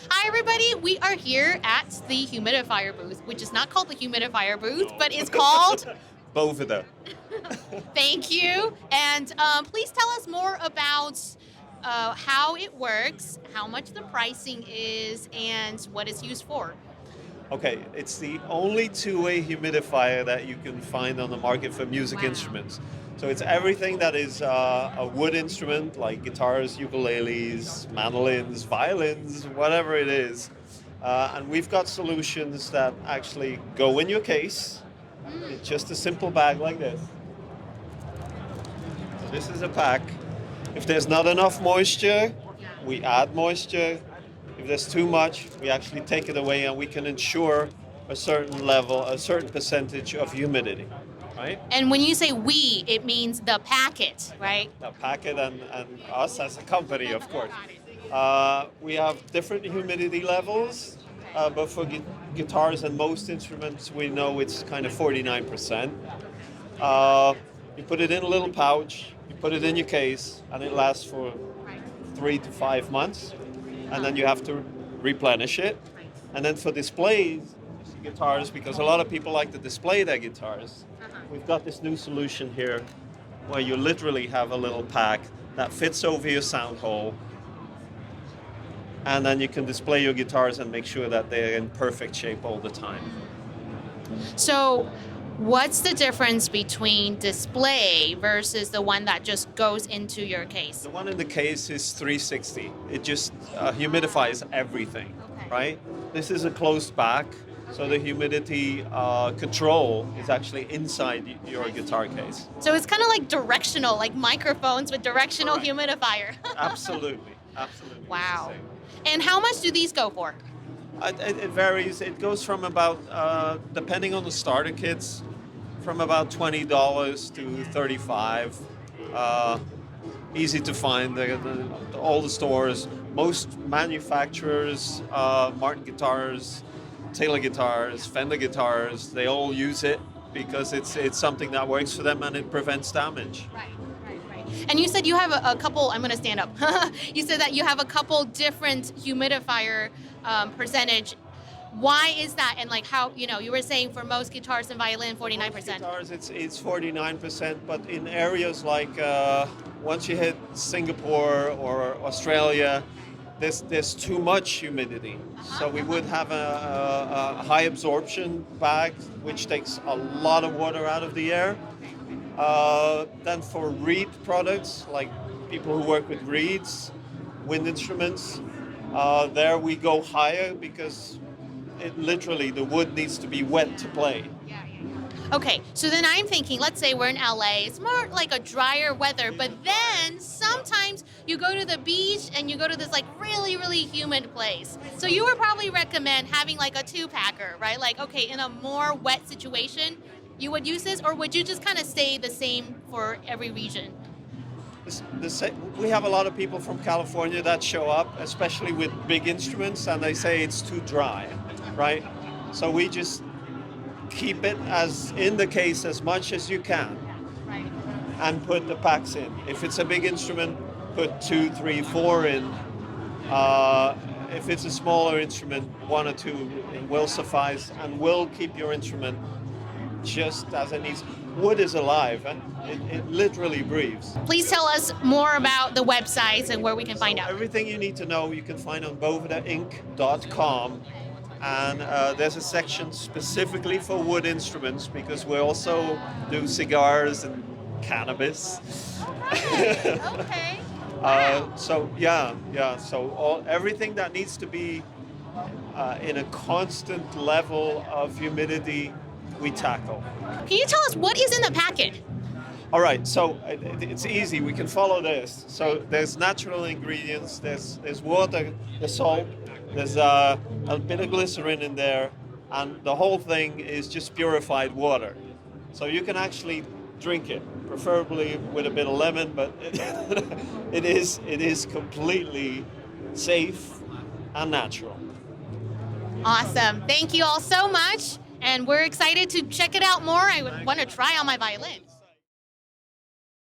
Hi, everybody. We are here at the humidifier booth, which is not called the humidifier booth, but it's called. Boveda. Thank you. And please tell us more about how it works, how much the pricing is, and what it's used for. Okay, it's the only two-way humidifier that you can find on the market for music Wow. instruments. So it's everything that is a wood instrument like guitars, ukuleles, mandolins, violins, whatever it is. And we've got solutions that actually go in your case. It's just a simple bag like this. So this is a pack. If there's not enough moisture, we add moisture. If there's too much, we actually take it away and we can ensure a certain level, a certain percentage of humidity, right? And when you say we, it means the packet, right? The packet and us as a company, of course. We have different humidity levels, but for guitars and most instruments, we know it's kind of 49%. You put it in a little pouch, you put it in your case, and it lasts for 3 to 5 months. And then you have to replenish it. And then for displays, guitars, because a lot of people like to display their guitars, we've got this new solution here where you literally have a little pack that fits over your sound hole. And then you can display your guitars and make sure that they're in perfect shape all the time. So, what's the difference between display versus the one that just goes into your case? The one in the case is 360. It just humidifies everything, right? This is a closed back, so the humidity control is actually inside your guitar case. So it's kind of like directional, like microphones with directional Correct. humidifier. Absolutely, absolutely. Wow. And how much do these go for? It varies. It goes from about, depending on the starter kits, from about $20 to $35. Easy to find. All the stores, most manufacturers, Martin guitars, Taylor guitars, Fender guitars, they all use it because it's something that works for them and it prevents damage. Right. And you said you have a couple, I'm going to stand up. You said that you have a couple different humidifier percentage. Why is that? And like how, you were saying for most guitars and violin, 49%. Most guitars, it's 49%, but in areas like once you hit Singapore or Australia, there's too much humidity. So we would have a high absorption bag, which takes a lot of water out of the air. Then for reed products, like people who work with reeds, wind instruments, there we go higher because the wood needs to be wet to play. Okay, so then I'm thinking, let's say we're in LA, it's more like a drier weather, but then sometimes you go to the beach and you go to this like really, really humid place. So you would probably recommend having like a 2-packer, right? Like, okay, in a more wet situation, you would use this, or would you just kind of stay the same for every region? We have a lot of people from California that show up, especially with big instruments, and they say it's too dry, right? So we just keep it as in the case as much as you can, Right. and put the packs in. If it's a big instrument, put 2, 3, 4 in. If it's a smaller instrument, 1 or 2 will suffice and will keep your instrument just as it needs. Wood is alive and it literally breathes. Please tell us more about the websites and where we can find out. Everything you need to know you can find on bovedainc.com. And there's a section specifically for wood instruments because we also do cigars and cannabis. Okay. Wow. So everything that needs to be in a constant level of humidity, we tackle. Can you tell us what is in the packet? All right, so it's easy. We can follow this. So there's natural ingredients. There's water, there's salt, there's a bit of glycerin in there, and the whole thing is just purified water. So you can actually drink it, preferably with a bit of lemon, but it is completely safe and natural. Awesome. Thank you all so much. And we're excited to check it out more. I want to try on my violin.